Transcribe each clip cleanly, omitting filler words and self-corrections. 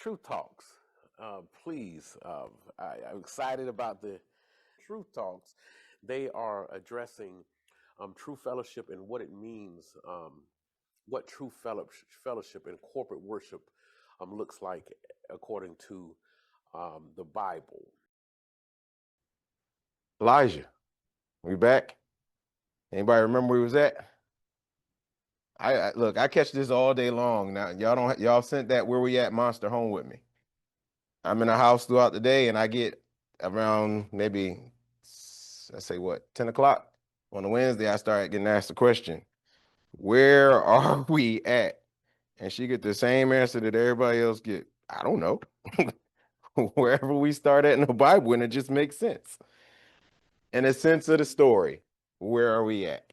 Truth Talks. Please, I'm excited about the Truth Talks. They are addressing true fellowship and what it means, what true fellowship and corporate worship looks like according to the Bible. Elijah, we back? Anybody remember where we was at? I look, I catch this all day long. Now y'all sent that where we at Monster home with me. I'm in the house throughout the day and I get around maybe let's say what, 10 o'clock on a Wednesday, I start getting asked the question, where are we at? And she get the same answer that everybody else get. I don't know. Wherever we start at in the Bible, and it just makes sense. In a sense of the story, where are we at?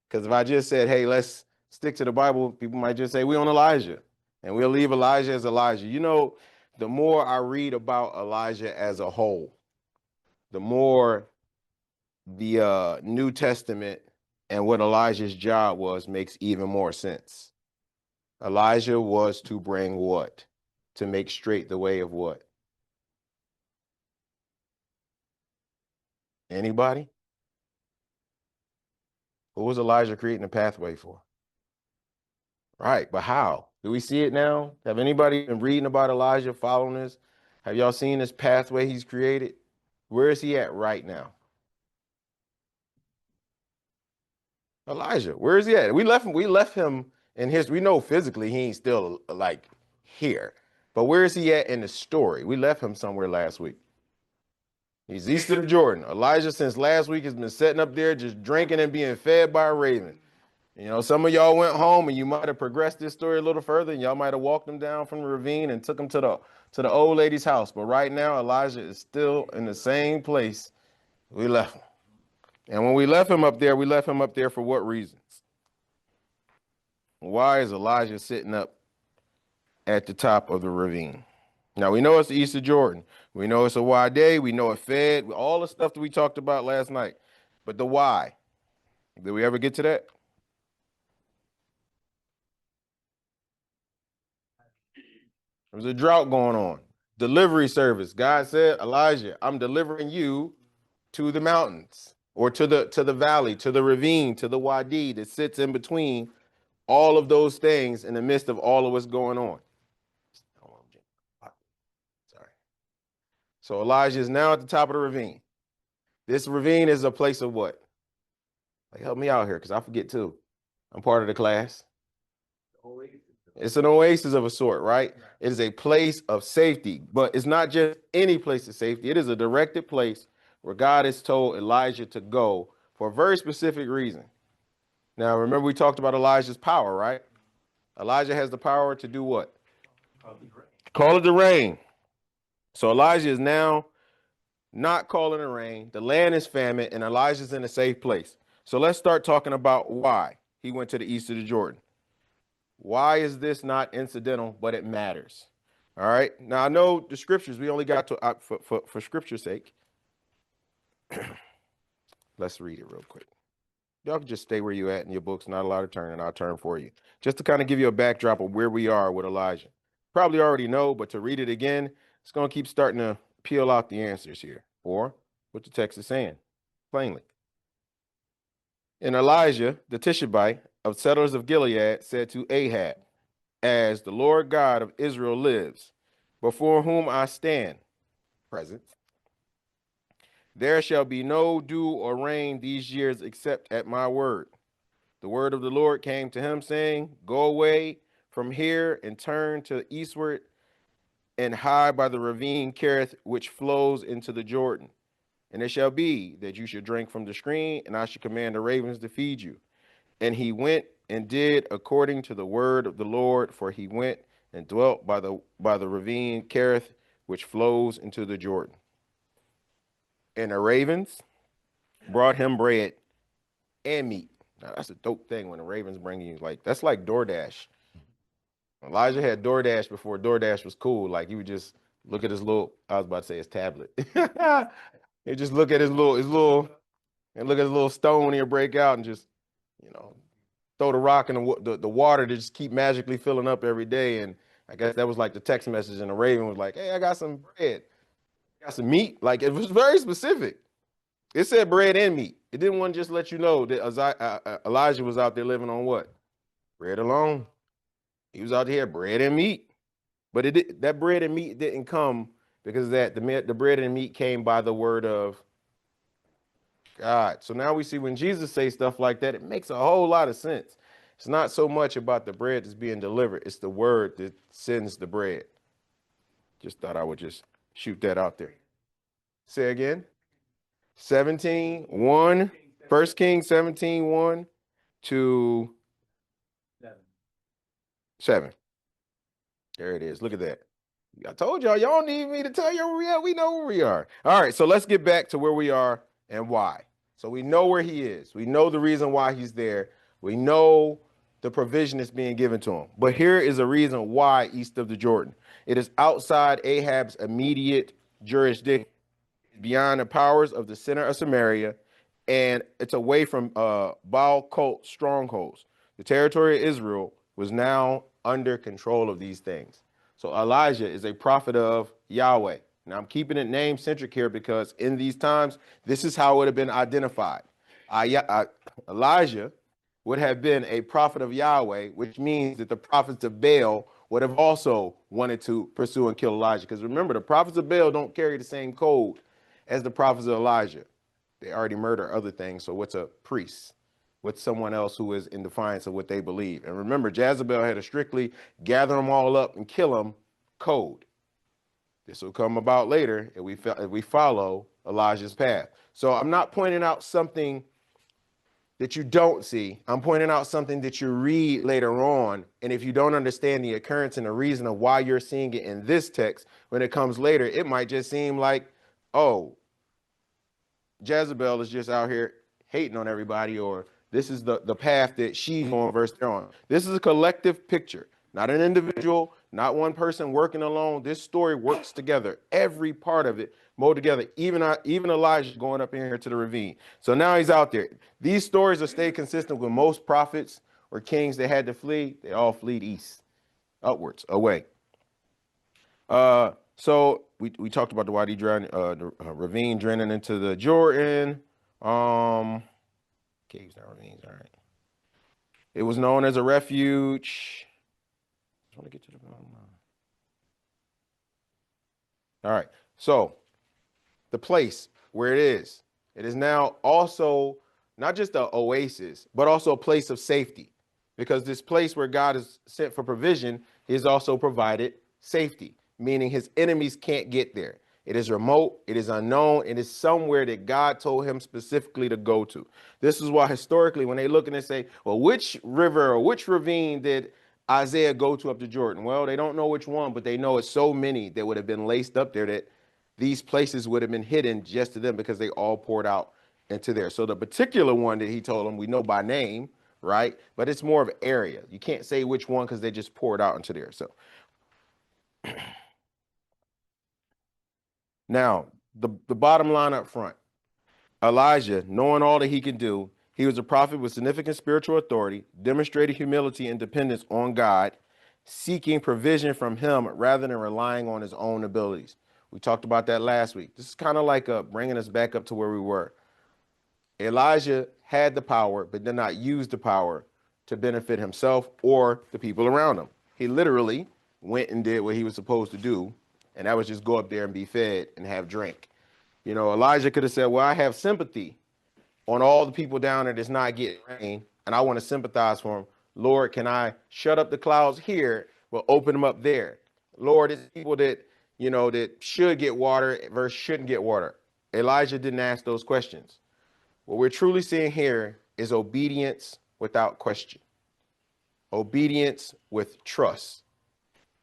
Because if I just said, hey, let's stick to the Bible, people might just say, we on Elijah. And we'll leave Elijah as Elijah. You know, the more I read about Elijah as a whole, the more the New Testament and what Elijah's job was makes even more sense. Elijah was to bring what? To make straight the way of what? Anybody? What was Elijah creating a pathway for? Right, but how? Do we see it now? Have anybody been reading about Elijah, following this? Have y'all seen this pathway he's created? Where is he at right now? Elijah, where is he at? We left him in history. We know physically he ain't still like here. But where is he at in the story? We left him somewhere last week. He's east of the Jordan. Elijah, since last week, has been sitting up there just drinking and being fed by a raven. You know, some of y'all went home and you might have progressed this story a little further, and y'all might have walked him down from the ravine and took him to the old lady's house. But right now, Elijah is still in the same place we left him. And when we left him up there for what reasons? Why is Elijah sitting up at the top of the ravine? Now, we know it's the east of Jordan. We know it's a Wadi. We know it fed. All the stuff that we talked about last night. But the why? Did we ever get to that? There's a drought going on. Delivery service. God said, Elijah, I'm delivering you to the mountains or to the valley, to the ravine, to the Wadi that sits in between all of those things in the midst of all of what's going on. Sorry. So Elijah is now at the top of the ravine. This ravine is a place of what? Like, help me out here because I forget too. I'm part of the class. It's an oasis of a sort, right? It is a place of safety, but it's not just any place of safety. It is a directed place where God has told Elijah to go for a very specific reason. Now, remember we talked about Elijah's power, right? Elijah has the power to do what? Call it the rain. So Elijah is now not calling the rain. The land is famine, and Elijah's in a safe place. So let's start talking about why he went to the east of the Jordan. Why is this not incidental, but it matters? All right. Now I know the scriptures. We only got to for scripture's sake. Let's read it real quick. Y'all can just stay where you at in your books. Not allowed to turn, and I'll turn for you, just to kind of give you a backdrop of where we are with Elijah. Probably already know, but to read it again, it's going to keep starting to peel out the answers here, or what the text is saying plainly. And Elijah, the Tishbite of settlers of Gilead, said to Ahab, as the Lord God of Israel lives, before whom I stand, present, there shall be no dew or rain these years except at my word. The word of the Lord came to him, saying, go away from here and turn to the eastward and hide by the ravine Kerith, which flows into the Jordan. And it shall be that you should drink from the stream, and I shall command the ravens to feed you. And he went and did according to the word of the Lord, for he went and dwelt by the ravine Kerith, which flows into the Jordan. And the ravens brought him bread and meat. Now that's a dope thing when the ravens bring you, like, that's like DoorDash. Elijah had DoorDash before DoorDash was cool. Like, he would just look at his little, I was about to say his tablet. He'd just look at his little, and look at his little stone he'll break out and just, you know, throw the rock in the water to just keep magically filling up every day. And I guess that was like the text message, and the raven was like, "Hey, I got some bread, got some meat." Like it was very specific. It said bread and meat. It didn't want to just let you know that Elijah was out there living on what? Bread alone. He was out here bread and meat. But that bread and meat didn't come because the bread and meat came by the word of God. So now we see when Jesus says stuff like that, it makes a whole lot of sense. It's not so much about the bread that's being delivered, it's the word that sends the bread. Just thought I would just shoot that out there. Say again. 17:1. 1 Kings 17:1 to 7. There it is. Look at that. I told y'all don't need me to tell you where we are. We know where we are. All right, so let's get back to where we are and why. So we know where he is. We know the reason why he's there. We know the provision that's being given to him. But here is a reason why east of the Jordan. It is outside Ahab's immediate jurisdiction, beyond the powers of the center of Samaria, and it's away from Baal cult strongholds. The territory of Israel was now under control of these things. So Elijah is a prophet of Yahweh. Now I'm keeping it name centric here because in these times, this is how it would have been identified. Elijah would have been a prophet of Yahweh, which means that the prophets of Baal would have also wanted to pursue and kill Elijah. Because remember, the prophets of Baal don't carry the same code as the prophets of Elijah. They already murder other things. So what's a priest? What's someone else who is in defiance of what they believe? And remember, Jezebel had a strictly gather them all up and kill them code. This will come about later if we follow Elijah's path. So I'm not pointing out something that you don't see. I'm pointing out something that you read later on. And if you don't understand the occurrence and the reason of why you're seeing it in this text, when it comes later, it might just seem like, oh, Jezebel is just out here hating on everybody, or this is the path that she's on versus they're on. This is a collective picture, not an individual, not one person working alone. This story works together. Every part of it mowed together. Even Elijah going up in here to the ravine. So now he's out there. These stories will stay consistent with most prophets or kings that had to flee. They all fled east, upwards, away. So we talked about the Wadi drain, the ravine draining into the Jordan. Caves, not ravines. All right. It was known as a refuge. I want to get to the bottom line. All right. So the place where it is now also not just an oasis, but also a place of safety, because this place where God is sent for provision is also provided safety, meaning his enemies can't get there. It is remote. It is unknown. It is somewhere that God told him specifically to go to. This is why historically, when they look and they say, well, which river or which ravine did Isaiah go to up to Jordan? Well, they don't know which one, but they know it's so many that would have been laced up there that these places would have been hidden just to them because they all poured out into there. So the particular one that he told them, we know by name, right? But it's more of an area. You can't say which one because they just poured out into there. So now, the bottom line up front, Elijah, knowing all that he could do, he was a prophet with significant spiritual authority, demonstrated humility and dependence on God, seeking provision from him rather than relying on his own abilities. We talked about that last week. This is kind of like bringing us back up to where we were. Elijah had the power, but did not use the power to benefit himself or the people around him. He literally went and did what he was supposed to do, and that was just go up there and be fed and have drink. You know, Elijah could have said, well, I have sympathy on all the people down there that's not getting rain, and I want to sympathize for them. Lord, can I shut up the clouds here, but open them up there? Lord, it's people that, you know, that should get water versus shouldn't get water. Elijah didn't ask those questions. What we're truly seeing here is obedience without question. Obedience with trust.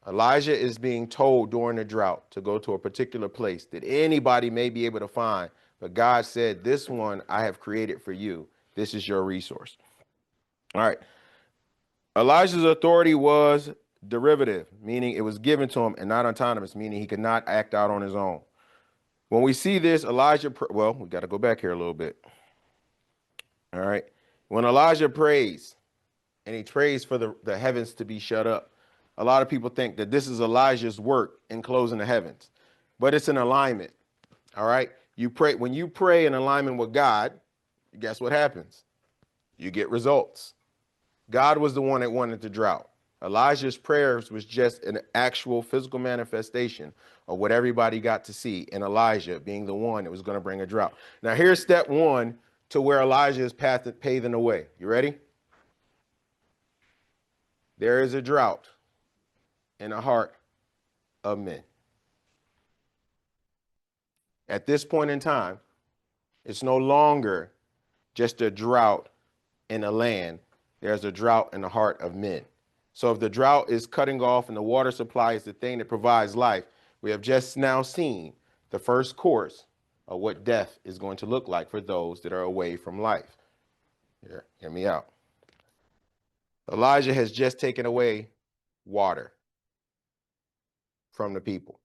Elijah is being told during the drought to go to a particular place that anybody may be able to find, but God said, this one I have created for you. This is your resource. All right. Elijah's authority was derivative, meaning it was given to him, and not autonomous, meaning he could not act out on his own. When we see this, Elijah, well, we got to go back here a little bit. All right. When Elijah prays, and he prays for the heavens to be shut up, a lot of people think that this is Elijah's work in closing the heavens, but it's an alignment. All right. You pray, when you pray in alignment with God, guess what happens? You get results. God was the one that wanted the drought. Elijah's prayers was just an actual physical manifestation of what everybody got to see, and Elijah being the one that was going to bring a drought. Now, here's step one to where Elijah is paving the way. You ready? There is a drought in the heart of men. At this point in time, it's no longer just a drought in a land. There's a drought in the heart of men. So if the drought is cutting off and the water supply is the thing that provides life, we have just now seen the first course of what death is going to look like for those that are away from life. Hear me out. Elijah has just taken away water from the people,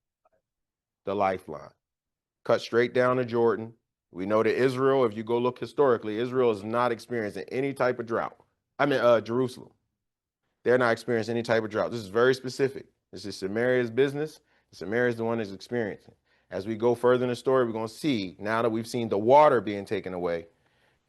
the lifeline, cut straight down to Jordan. We know that Israel, if you go look historically, Israel is not experiencing any type of drought. Jerusalem. They're not experiencing any type of drought. This is very specific. This is Samaria's business. Samaria is the one that's experiencing. As we go further in the story, we're going to see, now that we've seen the water being taken away,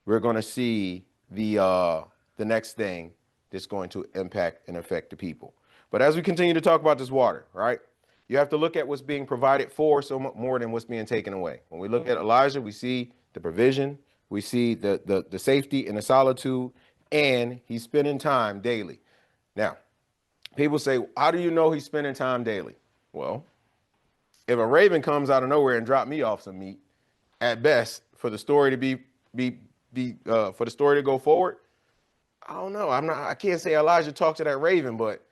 we're going to see the next thing that's going to impact and affect the people. But as we continue to talk about this water, right, you have to look at what's being provided for so much more than what's being taken away. When we look at Elijah, we see the provision, we see the safety and the solitude, and he's spending time daily. Now, people say, how do you know he's spending time daily? Well, if a raven comes out of nowhere and drop me off some meat, at best, for the story to for the story to go forward, I don't know. I can't say Elijah talked to that raven, but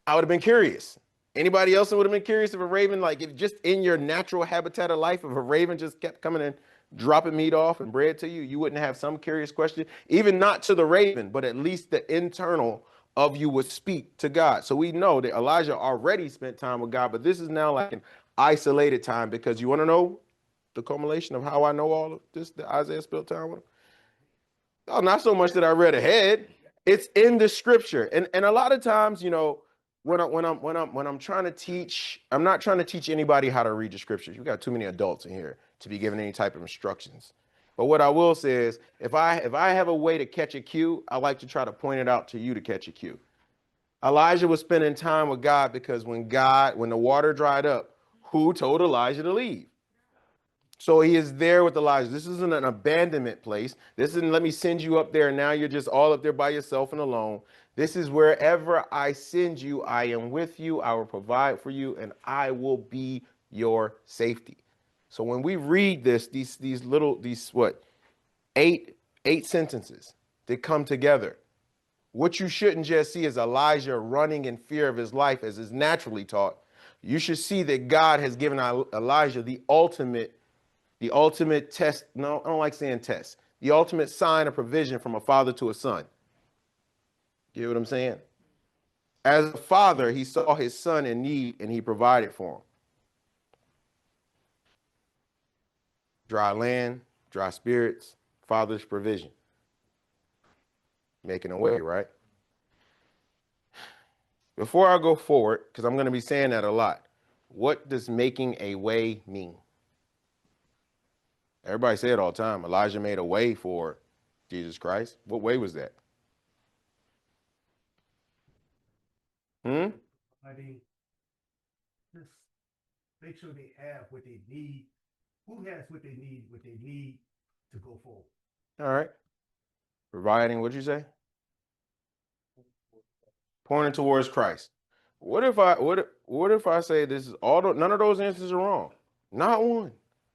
I would have been curious. Anybody else would have been curious if a raven, like if just in your natural habitat of life, if a raven just kept coming and dropping meat off and bread to you, you wouldn't have some curious question, even not to the raven, but at least the internal of you would speak to God. So we know that Elijah already spent time with God, but this is now like an isolated time, because you want to know the culmination of how I know all of this, that Isaiah spent time with him? Oh, not so much that I read ahead. It's in the scripture. And a lot of times, you know, when I'm trying to teach, I'm not trying to teach anybody how to read the scriptures. We've got too many adults in here to be given any type of instructions. But what I will say is, if I have a way to catch a cue, I like to try to point it out to you to catch a cue. Elijah was spending time with God because when the water dried up, who told Elijah to leave? So he is there with Elijah. This isn't an abandonment place. This isn't, let me send you up there and now you're just all up there by yourself and alone. This is wherever I send you, I am with you, I will provide for you, and I will be your safety. So when we read this, these eight sentences that come together, what you shouldn't just see is Elijah running in fear of his life as is naturally taught. You should see that God has given Elijah the ultimate test. No, I don't like saying test. The ultimate sign of provision from a father to a son. You know what I'm saying? As a father, he saw his son in need and he provided for him. Dry land, dry spirits, father's provision. Making a way, right? Before I go forward, because I'm going to be saying that a lot, what does making a way mean? Everybody say it all the time. Elijah made a way for Jesus Christ. What way was that? I mean, just make sure they have what they need. Who has what they need to go forward? All right. Providing, what'd you say? Pointing towards Christ. What if I say this is none of those answers are wrong? Not one,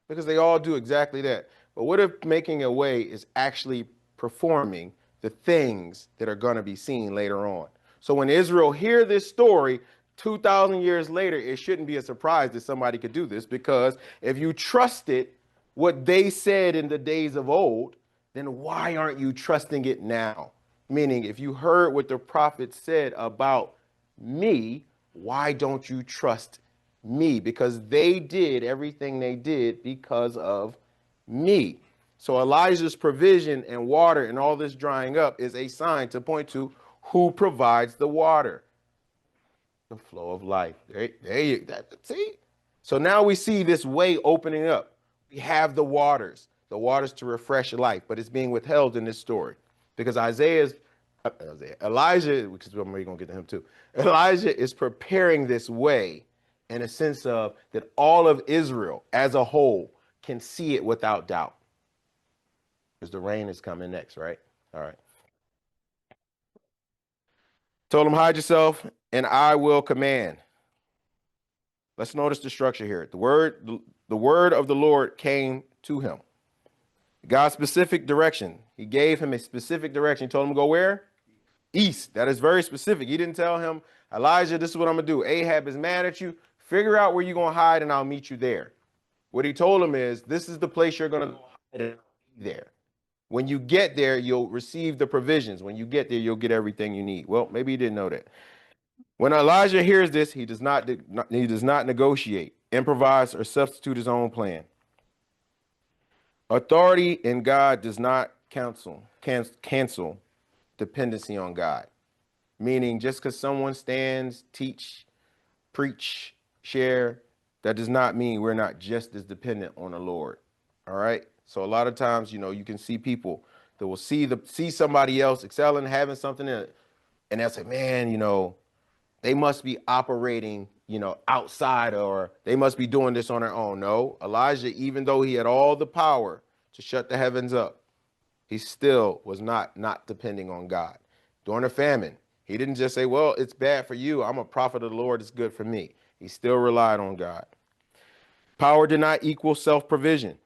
because they all do exactly that. But what if making a way is actually performing the things that are going to be seen later on? So when Israel hear this story 2,000 years later, it shouldn't be a surprise that somebody could do this, because if you trusted what they said in the days of old, then why aren't you trusting it now? Meaning, if you heard what the prophet said about me, why don't you trust me? Because they did everything they did because of me. So Elijah's provision and water and all this drying up is a sign to point to who provides the water. The flow of life. There you see. So now we see this way opening up. We have the waters to refresh life, but it's being withheld in this story because Elijah, which is what we're gonna get to him too. Elijah is preparing this way in a sense of that all of Israel as a whole can see it without doubt. Because the rain is coming next, right? All right. Told him, hide yourself, and I will command. Let's notice the structure here. The word of the Lord came to him. God's specific direction. He gave him a specific direction. He told him to go where? East. That is very specific. He didn't tell him, Elijah, this is what I'm going to do. Ahab is mad at you. Figure out where you're going to hide and I'll meet you there. What he told him is, this is the place you're going to hide and be there. When you get there, you'll receive the provisions. When you get there, you'll get everything you need. Well, maybe he didn't know that. When Elijah hears this, he does not negotiate, improvise, or substitute his own plan. Authority in God does not cancel dependency on God. Meaning just because someone stands, teach, preach, share, that does not mean we're not just as dependent on the Lord. All right. So a lot of times, you can see people that will see somebody else excelling, having something in it, and they'll say, man, they must be operating, outside, or they must be doing this on their own. No, Elijah, even though he had all the power to shut the heavens up, he still was not depending on God. During a famine, he didn't just say, well, it's bad for you. I'm a prophet of the Lord. It's good for me. He still relied on God. Power did not equal self-provision.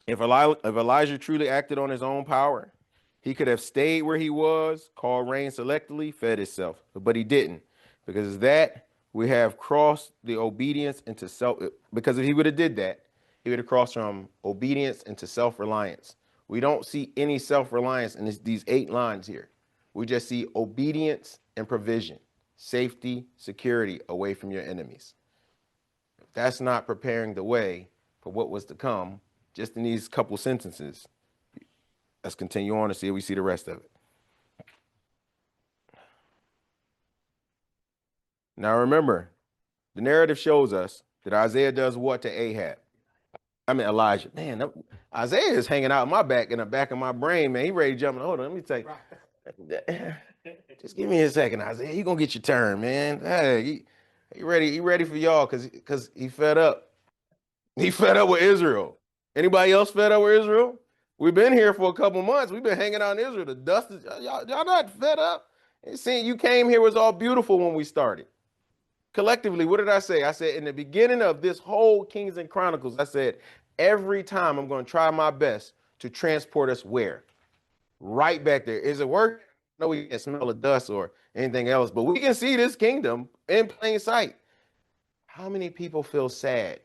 If Elijah truly acted on his own power, he could have stayed where he was, called rain selectively, fed himself, but he didn't. Because of that, we have crossed the obedience into self. Because if he would have did that, he would have crossed from obedience into self-reliance. We don't see any self-reliance in these 8 lines here. We just see obedience and provision, safety, security away from your enemies. If that's not preparing the way for what was to come, just in these couple sentences, let's continue on and see if we see the rest of it. Now remember, the narrative shows us that Isaiah does what to Elijah. Man, Isaiah is hanging out in the back of my brain, man. He ready to jump. Hold on, let me tell you. Just give me a second, Isaiah. You gonna get your turn, man. Hey, he ready for y'all because he fed up. He fed up with Israel. Anybody else fed up with Israel? We've been here for a couple months. We've been hanging out in Israel. The dust is y'all not fed up. See, you came here, it was all beautiful when we started. Collectively, what did I say? I said in the beginning of this whole Kings and Chronicles, I said, every time I'm going to try my best to transport us where? Right back there. Is it working? No, we can't smell the dust or anything else, but we can see this kingdom in plain sight. How many people feel sad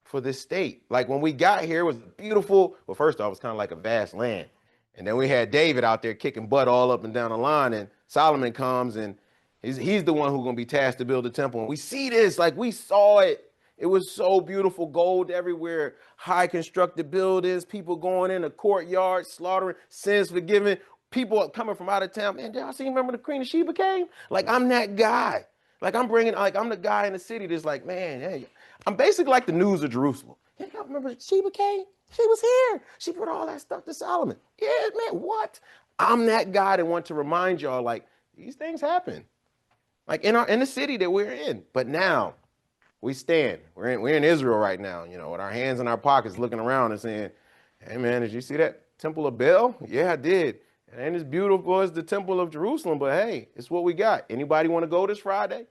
for this state? Like when we got here, it was beautiful. Well, first off, it was kind of like a vast land. And then we had David out there kicking butt all up and down the line, and Solomon comes and he's the one who's going to be tasked to build the temple. And we see this, like we saw it. It was so beautiful, gold everywhere, high constructed buildings, people going in the courtyard, slaughtering, sins forgiven, people coming from out of town. Man, did y'all see, remember the Queen of Sheba came? Like, I'm that guy. Like, I'm the guy in the city that's like, man, hey, I'm basically like the news of Jerusalem. Yeah, y'all remember Sheba came? She was here. She brought all that stuff to Solomon. Yeah, man, what? I'm that guy that want to remind y'all, like, these things happen. Like in the city that we're in. But now we stand. We're in Israel right now, with our hands in our pockets, looking around and saying, hey man, did you see that temple of Baal? Yeah, I did. It ain't as beautiful as the temple of Jerusalem, but hey, it's what we got. Anybody want to go this Friday?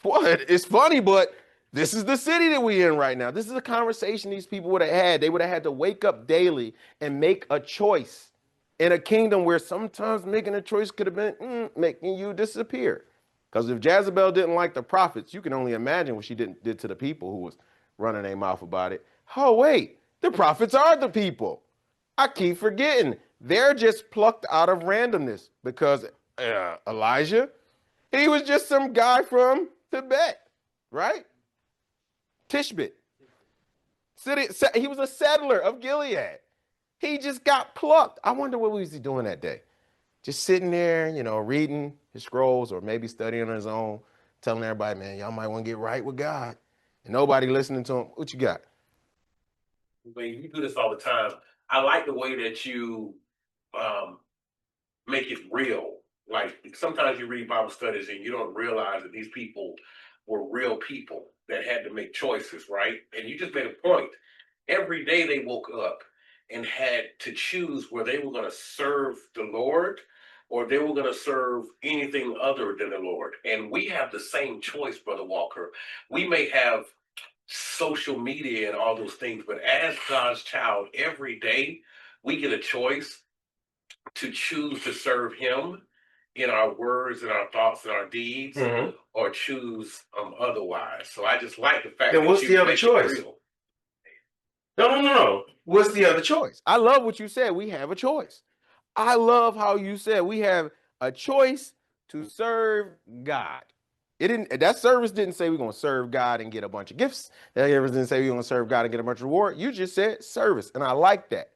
What? It's funny, but this is the city that we're in right now. This is a conversation these people would have had. They would have had to wake up daily and make a choice in a kingdom where sometimes making a choice could have been making you disappear. Because if Jezebel didn't like the prophets, you can only imagine what she did to the people who was running their mouth about it. Oh, wait, the prophets are the people. I keep forgetting. They're just plucked out of randomness because Elijah, he was just some guy from Tibet, right? Tishbit. He was a settler of Gilead. He just got plucked. I wonder what was he doing that day? Just sitting there, reading his scrolls or maybe studying on his own, telling everybody, man, y'all might want to get right with God. And nobody listening to him. What you got? When you do this all the time, I like the way that you um, make it real. Like sometimes you read Bible studies and you don't realize that these people were real people that had to make choices, right? And you just made a point. Every day they woke up and had to choose where they were going to serve the Lord or they were going to serve anything other than the Lord. And we have the same choice, Brother Walker. We may have social media and all those things, but as God's child, every day we get a choice to choose to serve Him in our words and our thoughts and our deeds, or choose otherwise. So I just like the fact Then that what's you the other make it choice? real. No. What's the other choice? I love what you said. We have a choice. I love how you said we have a choice to serve God. It didn't. That service didn't say we're gonna serve God and get a bunch of gifts. That service didn't say we're gonna serve God and get a bunch of reward. You just said service, and I like that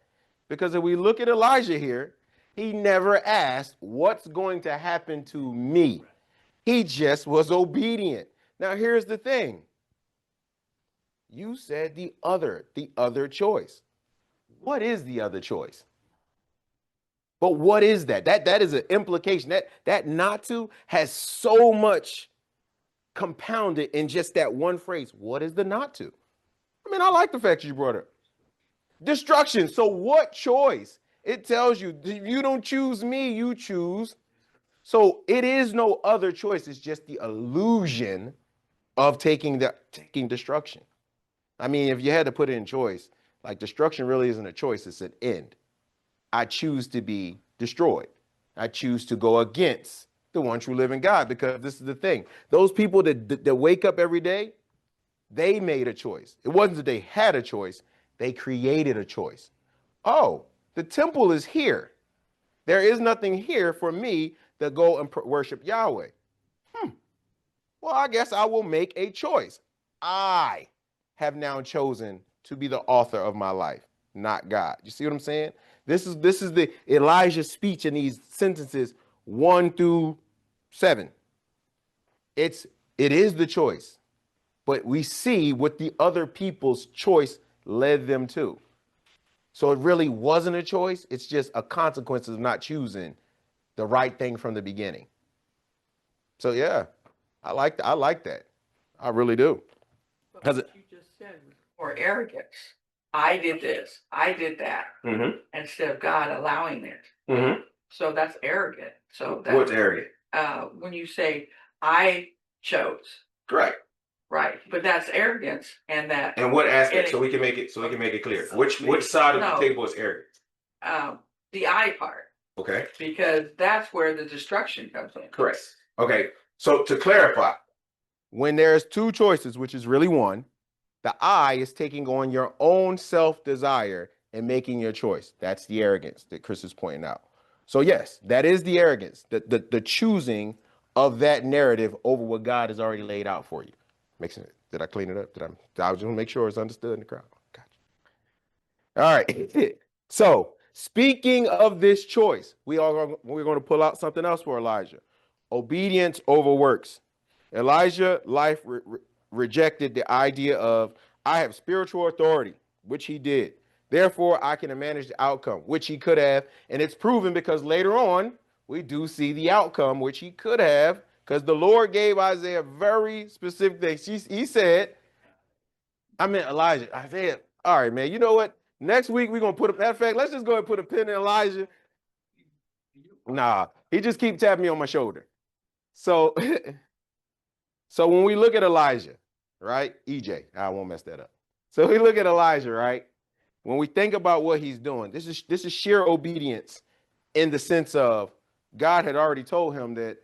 because if we look at Elijah here, he never asked what's going to happen to me. He just was obedient. Now here's the thing. You said the other choice. What is the other choice? But what is that? That is an implication. That not to has so much compounded in just that one phrase. What is the not to? I mean, I like the fact you brought it up. Destruction. So what choice? It tells you you don't choose me, you choose. So it is no other choice. It's just the illusion of taking destruction. I mean, if you had to put it in choice, like destruction really isn't a choice, it's an end. I choose to be destroyed. I choose to go against the one true living God because this is the thing. Those people that wake up every day, they made a choice. It wasn't that they had a choice, they created a choice. Oh, the temple is here. There is nothing here for me to go and worship Yahweh. Well, I guess I will make a choice. I have now chosen to be the author of my life, not God. You see what I'm saying? This is the Elijah speech in these sentences 1 through 7. It is the choice, but we see what the other people's choice led them to. So it really wasn't a choice. It's just a consequence of not choosing the right thing from the beginning. So yeah, I like that. I really do. But what you just said was for arrogance. I did this, I did that, instead of God allowing it. So that's arrogant. So that's What's arrogant? when you say I chose. Correct. Right. But that's arrogance and that And what aspect? it- So we can make it clear. Which side of the No. table is arrogant? the I part. Okay. Because that's where the destruction comes in. Correct. Okay. So to clarify, when there's two choices, which is really one, the I is taking on your own self-desire and making your choice. That's the arrogance that Chris is pointing out. So yes, that is the arrogance, the choosing of that narrative over what God has already laid out for you. Makes sense. Did I clean it up? I just want to make sure it's understood in the crowd. Gotcha. All right. So speaking of this choice, we're going to pull out something else for Elijah. Obedience over works. Elijah's life rejected the idea of, I have spiritual authority, which he did. Therefore, I can manage the outcome, which he could have. And it's proven because later on, we do see the outcome, which he could have, because the Lord gave Isaiah very specific things. He said, Isaiah, all right, man, you know what? Next week, we're going to matter of fact, let's just go ahead and put a pin in Elijah. Nah, he just keep tapping me on my shoulder. So, so when we look at Elijah, right? EJ, I won't mess that up. So we look at Elijah, right? When we think about what he's doing, this is sheer obedience in the sense of God had already told him that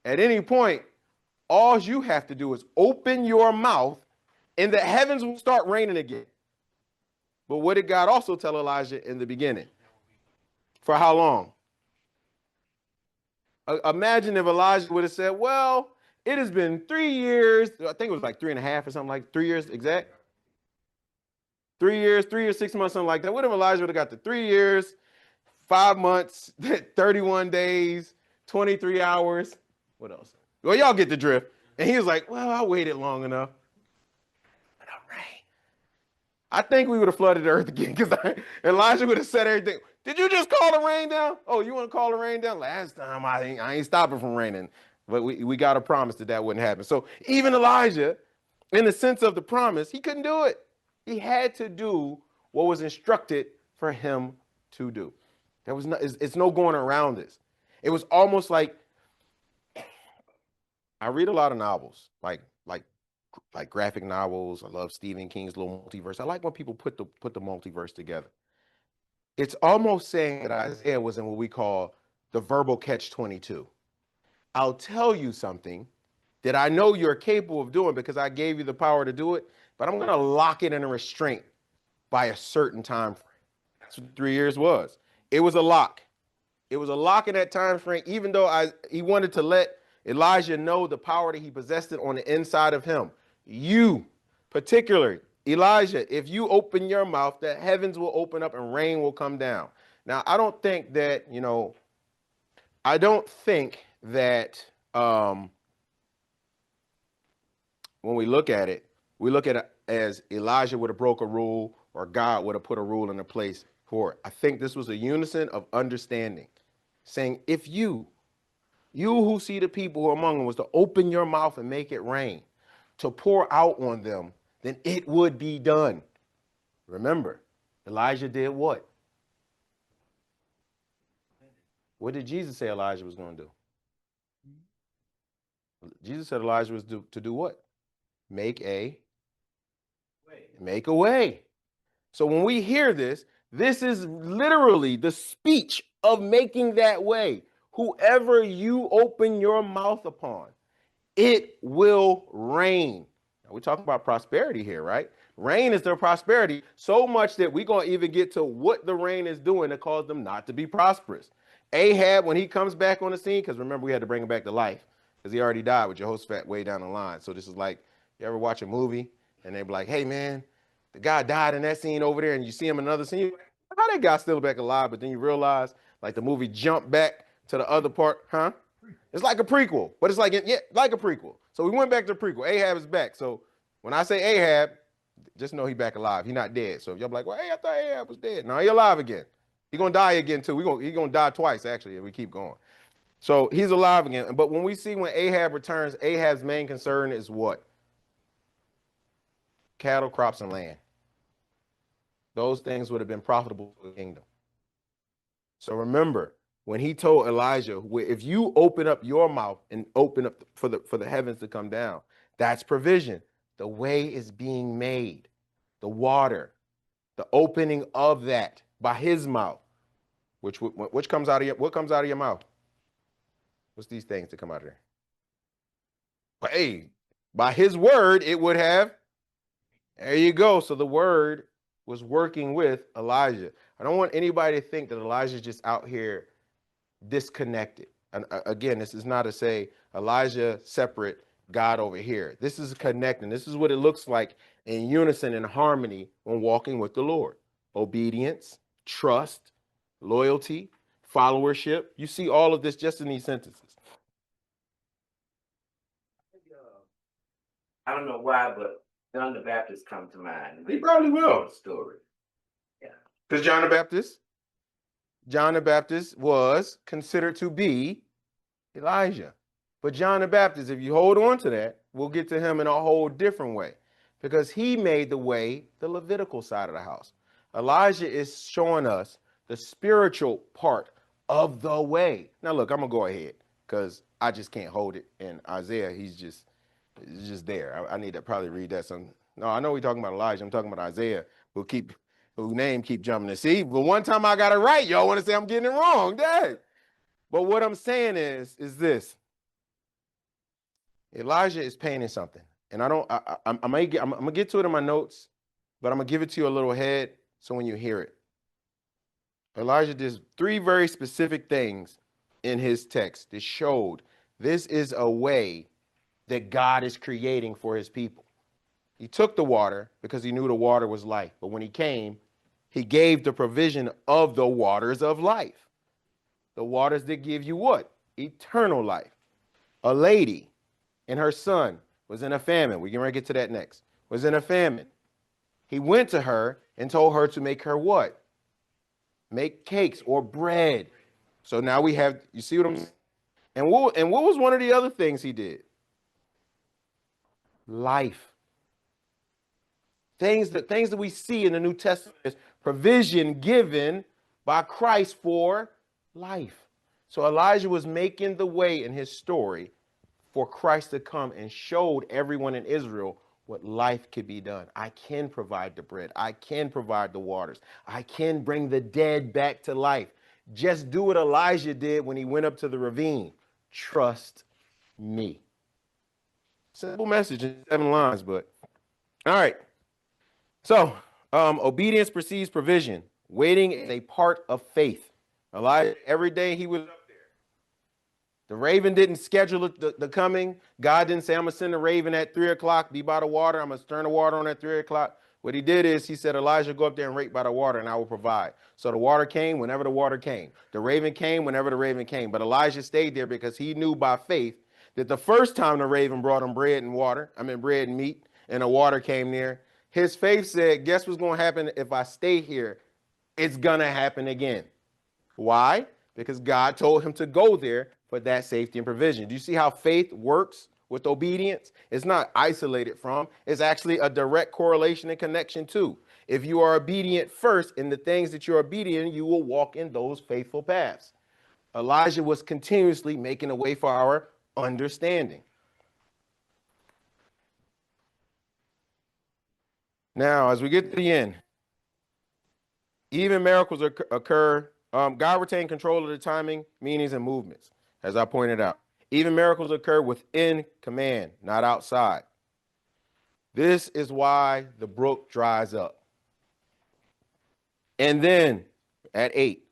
at any point, all you have to do is open your mouth and the heavens will start raining again. But what did God also tell Elijah in the beginning? For how long? Imagine if Elijah would have said, well, it has been 3 years. I think it was like 3.5 or something, like 3 years exact. 3 years, 3 years, 6 months, something like that. What if Elijah would have got the 3 years, 5 months, 31 days, 23 hours? What else? Well, y'all get the drift. And he was like, well, I waited long enough. But all right. I think we would have flooded the earth again because Elijah would have said everything. Did you just call the rain down? Oh, you want to call the rain down? Last time I ain't stopping from raining. But we got a promise that wouldn't happen. So even Elijah, in the sense of the promise, he couldn't do it. He had to do what was instructed for him to do. There was no, it's no going around this. It was almost like, I read a lot of novels, like graphic novels. I love Stephen King's little multiverse. I like when people put the multiverse together. It's almost saying that Isaiah was in what we call the verbal catch-22. I'll tell you something that I know you're capable of doing because I gave you the power to do it, but I'm going to lock it in a restraint by a certain time frame. That's what 3 years was. It was a lock. It was a lock in that time frame, even though he wanted to let Elijah know the power that he possessed it on the inside of him. You, particularly, Elijah, if you open your mouth, the heavens will open up and rain will come down. Now, I don't think that, when we look at it as Elijah would have broke a rule or God would have put a rule into place for it. I think this was a unison of understanding, saying, if you who see the people who are among them was to open your mouth and make it rain, to pour out on them, then it would be done. Remember, Elijah did what? What did Jesus say Elijah was going to do? Jesus said Elijah was to do what? Make a way. So when we hear this, this is literally the speech of making that way. Whoever you open your mouth upon, it will rain. Now, we're talking about prosperity here, right? Rain is their prosperity, so much that we're going to even get to what the rain is doing to cause them not to be prosperous. Ahab, when he comes back on the scene, because remember, we had to bring him back to life because he already died with Jehoshaphat way down the line. So this is like, you ever watch a movie and they be like, hey, man, the guy died in that scene over there, and you see him in another scene. How that guy still back alive? But then you realize, like, the movie jumped back to the other part, huh? It's like a prequel, but it's like a prequel. So we went back to the prequel. Ahab is back. So when I say Ahab, just know he back alive. He not dead. So if y'all be like, well, hey, I thought Ahab was dead. No, he alive again. He gonna die again too. He gonna die twice actually if we keep going. So he's alive again. But when Ahab returns, Ahab's main concern is what? Cattle, crops, and land. Those things would have been profitable for the kingdom. So remember, when he told Elijah, if you open up your mouth and open up for the heavens to come down, that's provision. The way is being made. The water, the opening of that by his mouth, which comes out of what comes out of your mouth? What's these things that come out of there? But hey, by his word, it would have. There you go. So the word was working with Elijah. I don't want anybody to think that Elijah's just out here disconnected. And again, this is not to say Elijah separate, God over here. This is connecting. This is what it looks like in unison and harmony when walking with the Lord. Obedience, trust, loyalty, followership. You see all of this just in these sentences. I don't know why, but John the Baptist come to mind. He probably will. Story. Because John the Baptist was considered to be Elijah. But John the Baptist, if you hold on to that, we'll get to him in a whole different way. Because he made the way the Levitical side of the house. Elijah is showing us the spiritual part of the way. Now, look, I'm going to go ahead because I just can't hold it. And Isaiah, it's just there. I need to probably read that some. No, I know we're talking about Elijah. I'm talking about Isaiah, whose name keep jumping to see. But one time I got it right, y'all want to say I'm getting it wrong. Dang. But what I'm saying is this. Elijah is painting something. And I'm gonna get to it in my notes, but I'm gonna give it to you a little ahead so when you hear it. Elijah did 3 very specific things in his text that showed this is a way that God is creating for his people. He took the water because he knew the water was life. But when he came, he gave the provision of the waters of life. The waters that give you what? Eternal life. A lady and her son was in a famine. We're going to get to that next. Was in a famine. He went to her and told her to make her what? Make cakes or bread. So now we have, you see what I'm saying? And what was one of the other things he did? Life. Things that we see in the New Testament is provision given by Christ for life. So Elijah was making the way in his story for Christ to come and showed everyone in Israel what life could be done. I can provide the bread. I can provide the waters. I can bring the dead back to life. Just do what Elijah did when he went up to the ravine. Trust me. Simple message in 7 lines, but all right. So obedience precedes provision. Waiting is a part of faith. Elijah, every day he was up there. The raven didn't schedule the coming. God didn't say, I'm going to send a raven at 3 o'clock, be by the water. I'm going to turn the water on at 3 o'clock. What he did is he said, Elijah, go up there and wait by the water and I will provide. So the water came whenever the water came. The raven came whenever the raven came. But Elijah stayed there because he knew by faith that the first time the raven brought him bread and meat, and the water came near, his faith said, guess what's going to happen if I stay here? It's going to happen again. Why? Because God told him to go there for that safety and provision. Do you see how faith works with obedience? It's not isolated from, it's actually a direct correlation and connection to. If you are obedient first in the things that you're obedient, you will walk in those faithful paths. Elijah was continuously making a way for our understanding. Now, as we get to the end, even miracles occur. God retained control of the timing, meanings, and movements, as I pointed out. Even miracles occur within command, not outside. This is why the brook dries up. And then, at 8,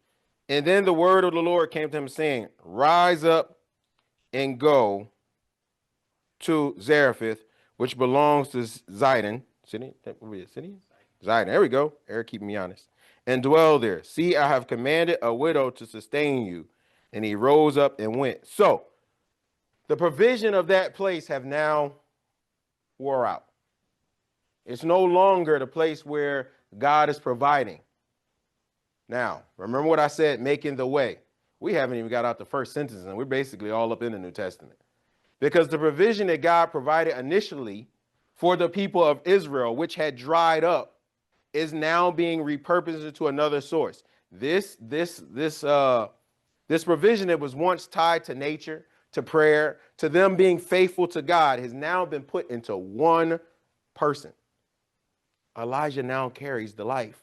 and then the word of the Lord came to him saying, rise up and go to Zarephath, which belongs to Zidon. Zidon, there we go. Eric keeping me honest. And dwell there. See, I have commanded a widow to sustain you. And he rose up and went. So the provision of that place have now wore out. It's no longer the place where God is providing. Now, remember what I said, making the way. We haven't even got out the first sentence, and we're basically all up in the New Testament. Because the provision that God provided initially for the people of Israel, which had dried up, is now being repurposed into another source. This provision that was once tied to nature, to prayer, to them being faithful to God, has now been put into one person. Elijah now carries the life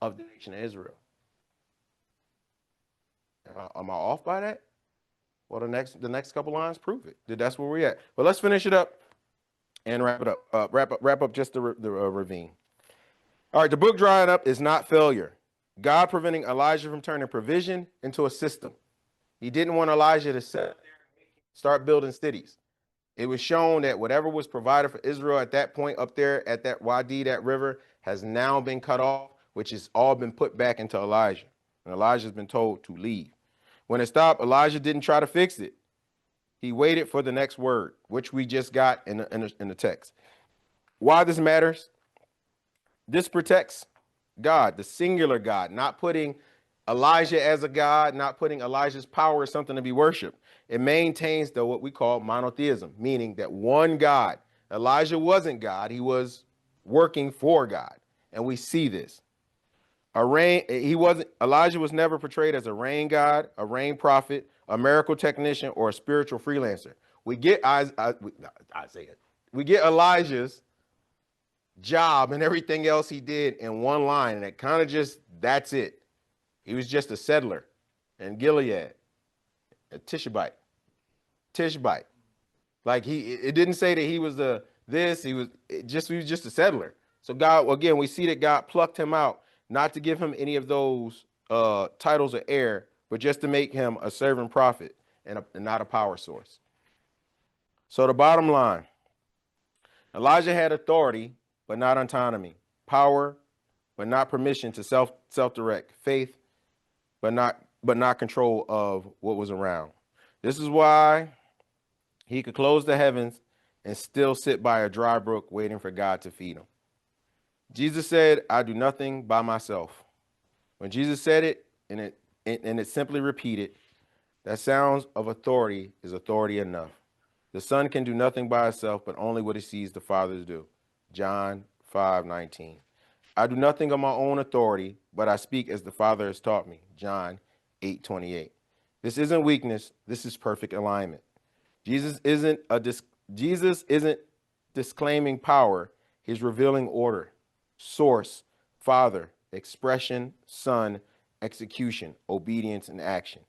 of the nation of Israel. Am I off by that? Well, the next couple lines prove it. That's where we're at. But let's finish it up and wrap it up. Wrap up just the ravine. All right, the book drying up is not failure. God preventing Elijah from turning provision into a system. He didn't want Elijah to sit there and start building cities. It was shown that whatever was provided for Israel at that point up there at that Wadi, that river, has now been cut off, which has all been put back into Elijah. And Elijah's been told to leave. When it stopped, Elijah didn't try to fix it. He waited for the next word, which we just got in the text. Why this matters? This protects God, the singular God, not putting Elijah as a God, not putting Elijah's power as something to be worshiped. It maintains what we call monotheism, meaning that one God. Elijah wasn't God. He was working for God. And we see this. Elijah was never portrayed as a rain god, a rain prophet, a miracle technician, or a spiritual freelancer. We get Elijah's job and everything else he did in one line, and it kind of that's it. He was just a settler in Gilead, a Tishbite. Like it didn't say that he was he was just a settler. So God, again, we see that God plucked him out, not to give him any of those titles of heir, but just to make him a servant prophet and not a power source. So the bottom line, Elijah had authority, but not autonomy, power, but not permission to self-direct, faith, but not control of what was around. This is why He could close the heavens and still sit by a dry brook waiting for God to feed him. Jesus said, I do nothing by myself. When Jesus said it and it simply repeated, that sounds of authority is authority enough. The Son can do nothing by himself, but only what he sees the Father do. John 5:19. I do nothing of my own authority, but I speak as the Father has taught me. John 8:28. This isn't weakness. This is perfect alignment. Jesus isn't disclaiming power. He's revealing order, source, Father, expression, Son, execution, obedience, and action.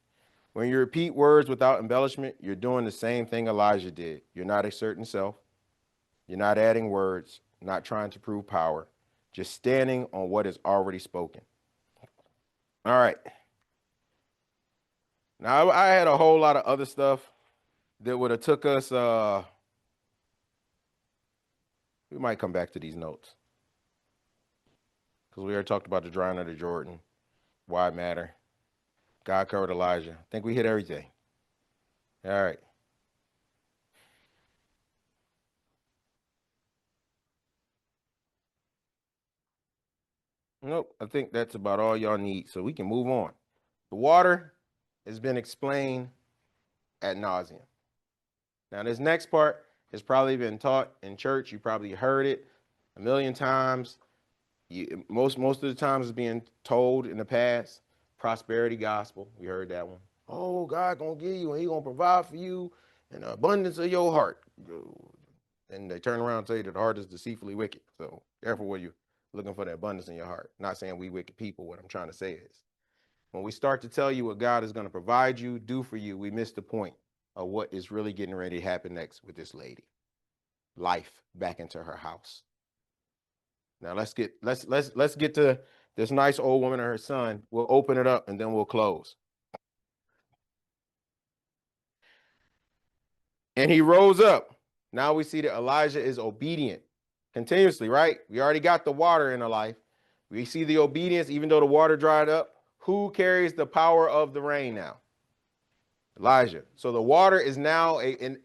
When you repeat words without embellishment, you're doing the same thing Elijah did. You're not asserting self. You're not adding words, not trying to prove power, just standing on what is already spoken. All right. Now, I had a whole lot of other stuff that would have took us, we might come back to these notes. Because we already talked about the drying of the Jordan, why it matter. God covered Elijah. I think we hit everything. All right. Nope, I think that's about all y'all need, so we can move on. The water has been explained ad nauseum. Now, this next part has probably been taught in church. You probably heard it a million times. Most of the times it's being told in the past. Prosperity gospel, we heard that one. Oh, God gonna give you and he gonna provide for you in the abundance of your heart. And they turn around and say that the heart is deceitfully wicked. So careful when you're looking for the abundance in your heart. Not saying we wicked people. What I'm trying to say is when we start to tell you what God is going to provide you, do for you, we miss the point of what is really getting ready to happen next with this lady. Life back into her house. Now let's get to this nice old woman and her son. We'll open it up and then we'll close. And he rose up. Now we see that Elijah is obedient continuously, right? We already got the water in her life. We see the obedience, even though the water dried up. Who carries the power of the rain now? Elijah. So the water is now in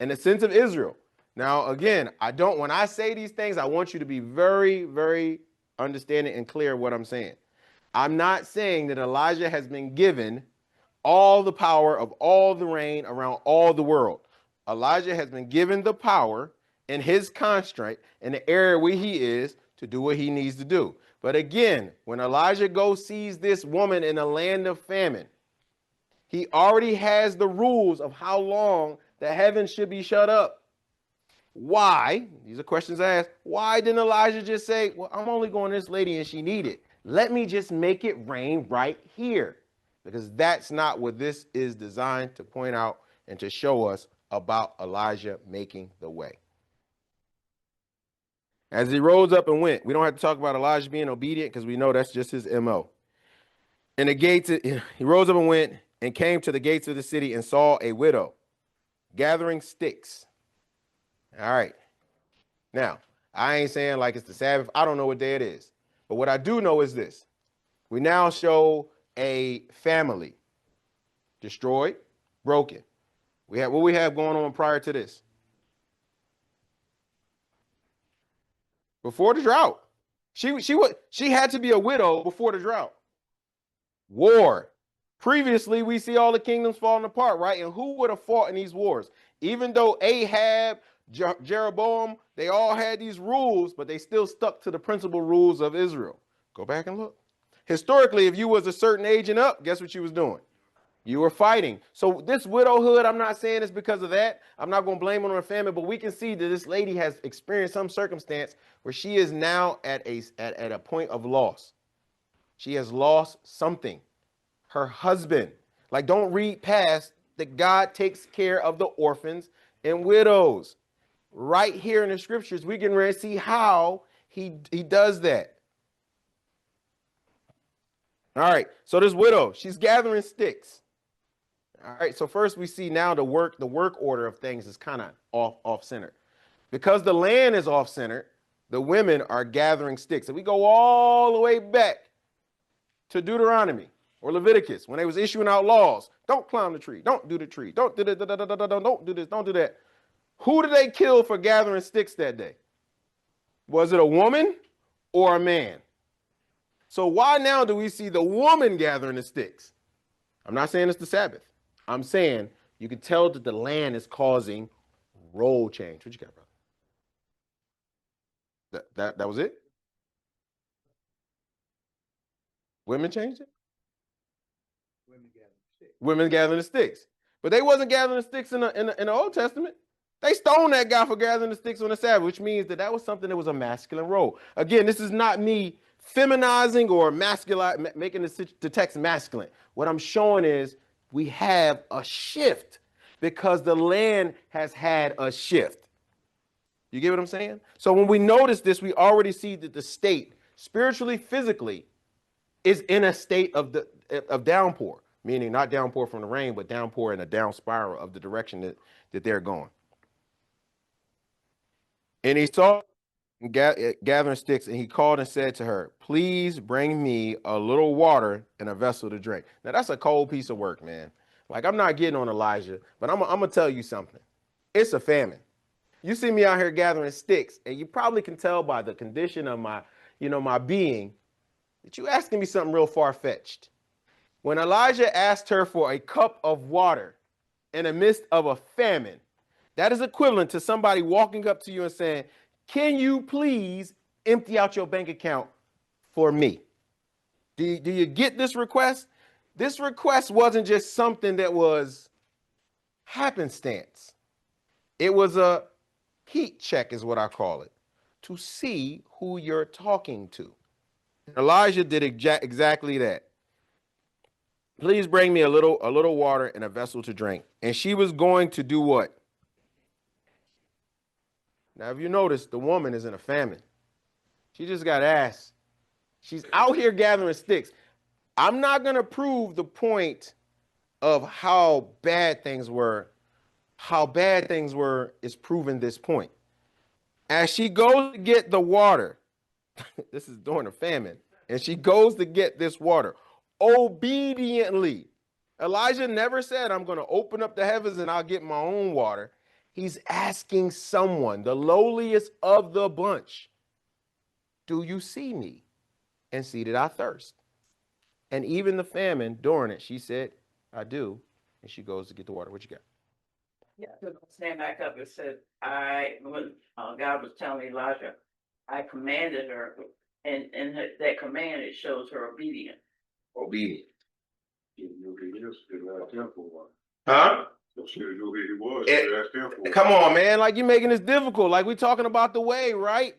the sense of Israel. Now, again, when I say these things, I want you to be very, very understanding and clear what I'm saying. I'm not saying that Elijah has been given all the power of all the rain around all the world. Elijah has been given the power in his constraint in the area where he is to do what he needs to do. But again, when Elijah sees this woman in a land of famine, he already has the rules of how long the heavens should be shut up. Why? These are questions I ask. Why didn't Elijah just say, well, I'm only going to this lady and she needs it. Let me just make it rain right here. Because that's not what this is designed to point out and to show us about Elijah making the way. As he rose up and went, we don't have to talk about Elijah being obedient because we know that's just his MO. In the gates, he rose up and went and came to the gates of the city and saw a widow gathering sticks. All right. Now, I ain't saying like it's the Sabbath. I don't know what day it is. But what I do know is this. We now show a family destroyed, broken. What we have going on prior to this. Before the drought. She had to be a widow before the drought. War. Previously, we see all the kingdoms falling apart, right? And who would have fought in these wars? Even though Ahab, Jeroboam, they all had these rules, but they still stuck to the principal rules of Israel. Go back and look. Historically, if you was a certain age and up, guess what you was doing? You were fighting. So this widowhood, I'm not saying it's because of that. I'm not going to blame it on her family, but we can see that this lady has experienced some circumstance where she is now at a point of loss. She has lost something. Her husband. Like, don't read past that God takes care of the orphans and widows. Right here in the scriptures, we can really see how he does that. All right, so this widow, she's gathering sticks. All right, so first we see now the work order of things is kind of off-centered. Because the land is off-centered, the women are gathering sticks. And we go all the way back to Deuteronomy. or Leviticus, when they was issuing out laws, don't climb the tree, don't do the tree, don't do don't do this, don't do that. Who did they kill for gathering sticks that day? Was it a woman or a man? So why now do we see the woman gathering the sticks? I'm not saying it's the Sabbath. I'm saying you can tell that the land is causing role change. What you got, brother? That was it? Women changed it? Women gathering the sticks. But they wasn't gathering the sticks in the Old Testament. They stoned that guy for gathering the sticks on the Sabbath, which means that was something that was a masculine role. Again, this is not me feminizing or making the text masculine. What I'm showing is we have a shift because the land has had a shift. You get what I'm saying? So when we notice this, we already see that the state, spiritually, physically, is in a state of downpour, meaning not downpour from the rain, but downpour in a down spiral of the direction that they're going. And he saw gathering sticks, and he called and said to her, please bring me a little water and a vessel to drink. Now, that's a cold piece of work, man. Like, I'm not getting on Elijah, but I'm going to tell you something. It's a famine. You see me out here gathering sticks, and you probably can tell by the condition of my being that you asking me something real far-fetched. When Elijah asked her for a cup of water in the midst of a famine, that is equivalent to somebody walking up to you and saying, can you please empty out your bank account for me? Do you get this request? This request wasn't just something that was happenstance. It was a heat check is what I call it, to see who you're talking to. Elijah did exactly that. Please bring me a little water and a vessel to drink. And she was going to do what? Now, if you notice, the woman is in a famine. She just got asked. She's out here gathering sticks. I'm not going to prove the point of how bad things were. How bad things were is proving this point. As she goes to get the water, this is during a famine, and she goes to get this water obediently. Elijah never said, I'm going to open up the heavens and I'll get my own water. He's asking someone, the lowliest of the bunch, do you see me and see that I thirst? And even the famine during it, she said, I do. And she goes to get the water. What you got? Yeah, stand back up and said, when God was telling Elijah, I commanded her, and that command, it shows her obedience. Obedient. Huh? Come on, man. Like, you're making this difficult. Like, we're talking about the way, right?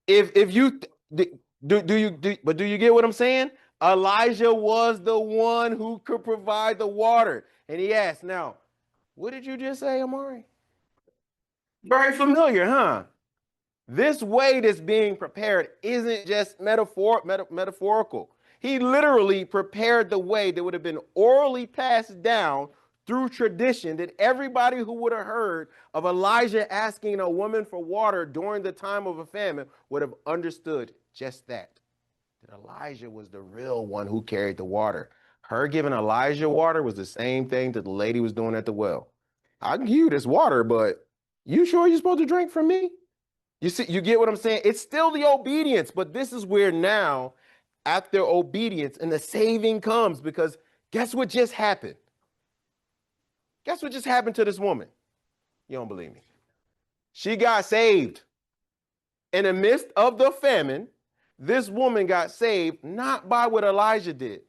If you do you get what I'm saying? Elijah was the one who could provide the water. And he asked, now, what did you just say, Amari? Very familiar, huh? This way that's being prepared isn't just metaphorical. He literally prepared the way that would have been orally passed down through tradition, that everybody who would have heard of Elijah asking a woman for water during the time of a famine would have understood just that. That Elijah was the real one who carried the water. Her giving Elijah water was the same thing that the lady was doing at the well. I can give you this water, but you sure you're supposed to drink from me? You see, you get what I'm saying? It's still the obedience, but this is where now, after obedience, and the saving comes, because guess what just happened? Guess what just happened to this woman? You don't believe me. She got saved. In the midst of the famine, this woman got saved not by what Elijah did,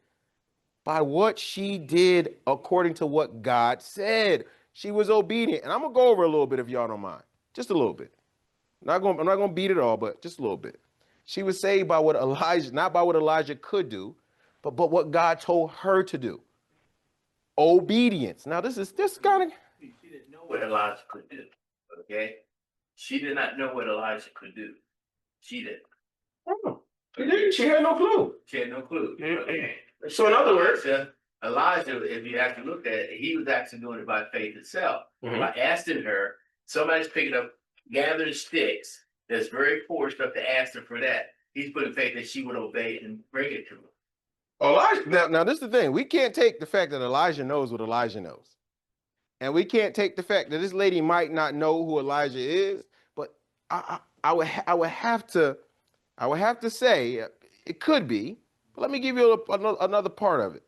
by what she did according to what God said. She was obedient. And I'm going to go over a little bit if y'all don't mind. Just a little bit. I'm not going to beat it all, but just a little bit. She was saved by what Elijah, not by what Elijah could do, but what God told her to do. Obedience. Now, this kind of... She didn't know what Elijah could do, okay? She did not know what Elijah could do. She did. Oh, she had no clue. She had no clue. Okay. So in other words... Elijah, if you actually look at it, he was actually doing it by faith itself. By asking her, somebody's picking up, gathering sticks, that's very poor stuff, to ask her for that. He's putting faith that she would obey and bring it to him. Elijah. Now, this is the thing. We can't take the fact that Elijah knows what Elijah knows. And we can't take the fact that this lady might not know who Elijah is, but I would have to say it could be. But let me give you another part of it.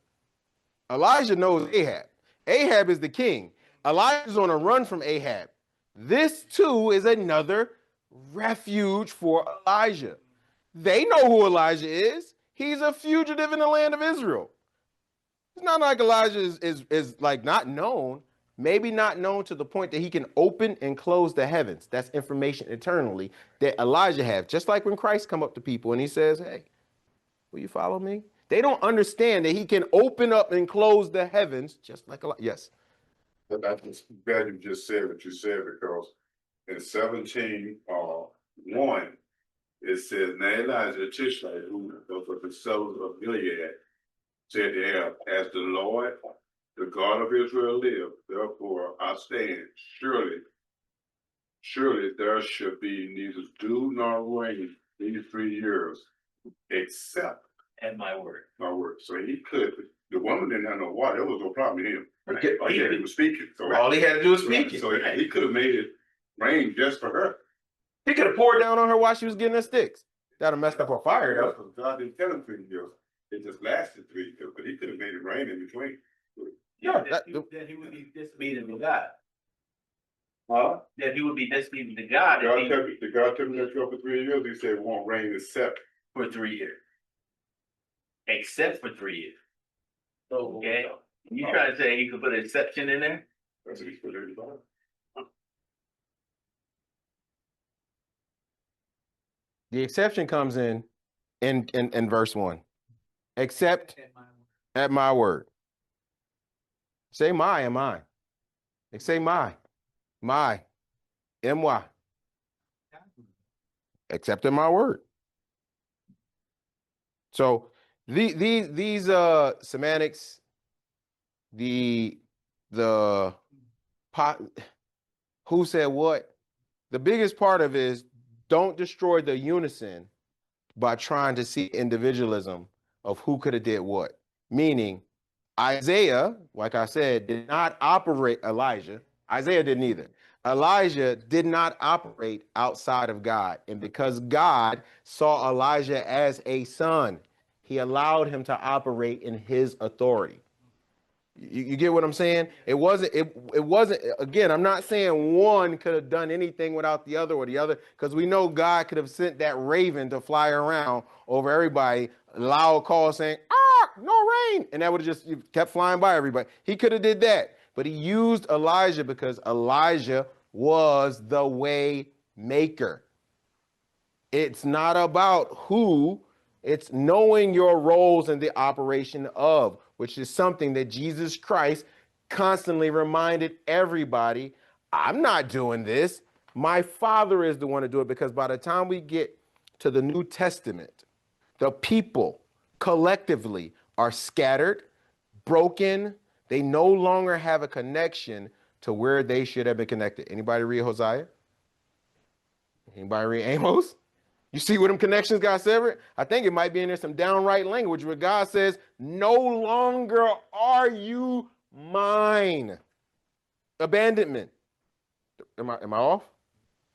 Elijah knows Ahab. Ahab is the king. Elijah's on a run from Ahab. This too is another refuge for Elijah. They know who Elijah is. He's a fugitive in the land of Israel. It's not like Elijah is like not known. Maybe not known to the point that he can open and close the heavens. That's information eternally that Elijah has. Just like when Christ come up to people and he says, hey, will you follow me? They don't understand that he can open up and close the heavens just like Elijah. Yes. But I just glad you just said what you said, because in 17:1, it says, now Elijah the Tishbite, who was the son of Gilead, said to Ahab, as the Lord, the God of Israel live, therefore I stand, surely there should be neither dew nor rain these 3 years, except And my word. my word. So he could, the woman didn't have no water, there was no problem with him. Okay. All he was speaking. So All he had to do was speak it. So he could have made it rain just for her. He could have poured down on her while she was getting her sticks. That'd have messed up her fire, though. Because God didn't tell him 3 years. It just lasted 3 years, but he could have made it rain in between. Yeah, That he would be disobedient to God. Huh? That he would be disobedient to God if he- God told me that for 3 years. He said it won't rain except. for 3 years. Except for 3 years. Okay? You trying to say he could put an exception in there? That's what he put in the Bible. The exception comes in verse 1. Except at my word. Say my and mine. Say my. My. M-Y. Except in my word. So these semantics, the pot, who said what, the biggest part of it is don't destroy the unison by trying to see individualism of who could have did what. Meaning Isaiah, like I said, did not operate Elijah. Isaiah didn't either. Elijah did not operate outside of God. And because God saw Elijah as a son, he allowed him to operate in his authority. You get what I'm saying? It wasn't, again, I'm not saying one could have done anything without the other or the other, because we know God could have sent that raven to fly around over everybody, loud call saying, no rain. And that would have just kept flying by everybody. He could have did that, but he used Elijah because Elijah was the way maker. It's not about who, it's knowing your roles in the operation of, which is something that Jesus Christ constantly reminded everybody, I'm not doing this. My Father is the one to do it, because by the time we get to the New Testament, the people collectively are scattered, broken. They no longer have a connection to where they should have been connected. Anybody read Hosea? Anybody read Amos? You see where them connections got severed? I think it might be in there some downright language where God says, no longer are you mine. Abandonment. Am I off?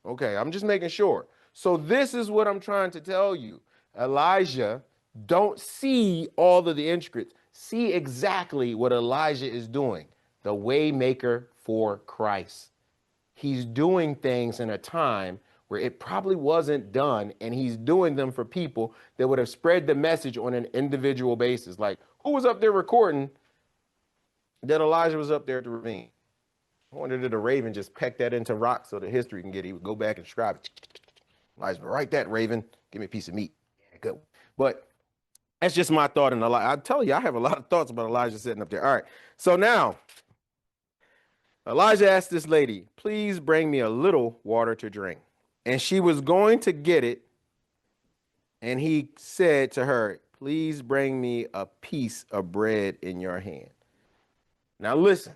Okay, I'm just making sure. So this is what I'm trying to tell you. Elijah, don't see all of the intricacies. See exactly what Elijah is doing. The way maker for Christ. He's doing things in a time where it probably wasn't done, and he's doing them for people that would have spread the message on an individual basis. Like, who was up there recording that Elijah was up there at the ravine? I wonder did the raven just peck that into rock so the history can get it. He would go back and describe it. Elijah, write that, raven. Give me a piece of meat. Yeah, good. But that's just my thought. And I tell you, I have a lot of thoughts about Elijah sitting up there. All right. So now, Elijah asked this lady, please bring me a little water to drink. And she was going to get it. And he said to her, please bring me a piece of bread in your hand. Now listen,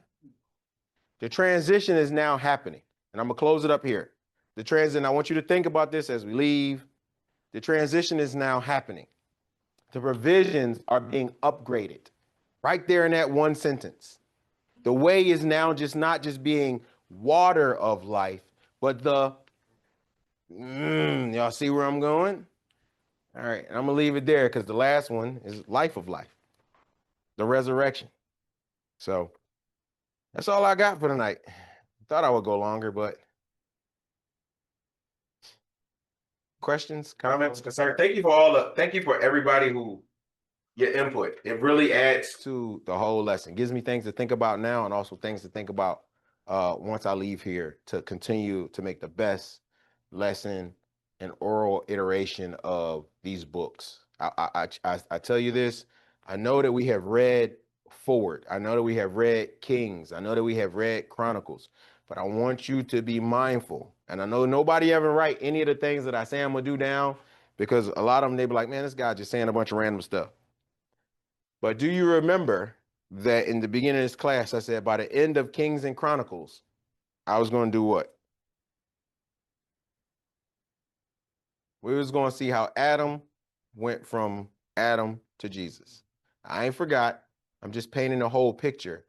the transition is now happening. And I'm going to close it up here. The transition, I want you to think about this as we leave. The transition is now happening. The provisions are being upgraded right there in that one sentence. The way is now just not just being water of life, but y'all see where I'm going? All right, I'm gonna leave it there because the last one is life of life, the resurrection. So that's all I got for tonight. Thought I would go longer, but questions, comments, concerns. Thank you for everybody who your input. It really adds to the whole lesson. Gives me things to think about now and also things to think about once I leave here to continue to make the best lesson and oral iteration of these books. I tell you this, I know that we have read Forward. I know that we have read Kings. I know that we have read Chronicles, but I want you to be mindful. And I know nobody ever write any of the things that I say I'm gonna do down because a lot of them, they be like, man, this guy just saying a bunch of random stuff. But do you remember that in the beginning of this class, I said by the end of Kings and Chronicles, I was going to do what? We was going to see how Adam went from Adam to Jesus. I ain't forgot. I'm just painting a whole picture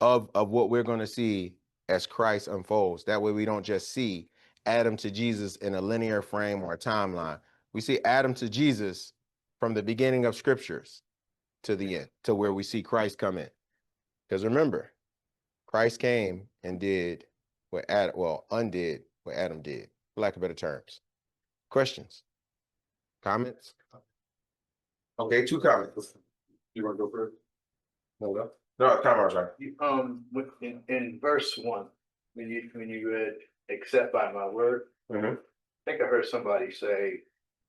of what we're going to see as Christ unfolds. That way we don't just see Adam to Jesus in a linear frame or a timeline. We see Adam to Jesus from the beginning of scriptures to the end, to where we see Christ come in. Because remember, Christ came and did what Adam, undid what Adam did, for lack of better terms. Questions? Comments? Okay, 2 comments. You want to go first? No, comment, sorry. In verse 1, when you read, "Except by my word," Mm-hmm. I think I heard somebody say,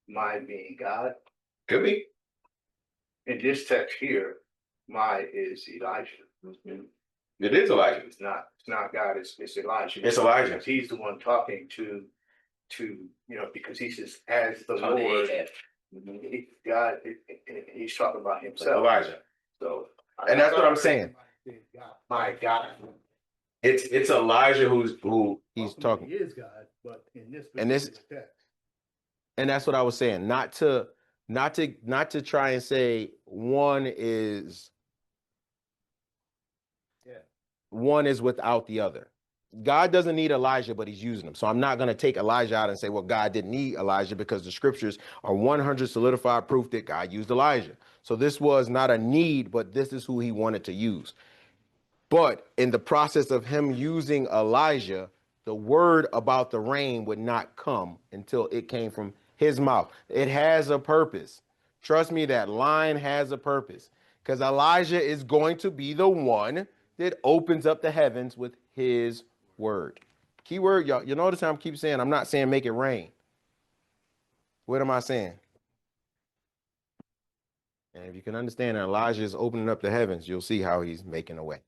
"My being God." Could be. In this text here, my is Elijah. It is Elijah. It's not God. It's Elijah. It's Elijah. Because he's the one talking to because he says, "As the On the Lord." head. God, he's talking about himself. Elijah. So, And that's what I'm saying. My God. It's Elijah who he's Ultimately, talking. He is God, but in this And this- particular text, And that's what I was saying. Not to try and say one is without the other. God doesn't need Elijah, but he's using him. So I'm not going to take Elijah out and say, well, God didn't need Elijah, because the scriptures are 100 solidified proof that God used Elijah. So this was not a need, but this is who he wanted to use. But in the process of him using Elijah, the word about the rain would not come until it came from his mouth. It has a purpose. Trust me, that line has a purpose, because Elijah is going to be the one that opens up the heavens with his word. Key word, y'all. You notice how I keep saying, I'm not saying make it rain. What am I saying? And if you can understand that Elijah is opening up the heavens, you'll see how he's making a way.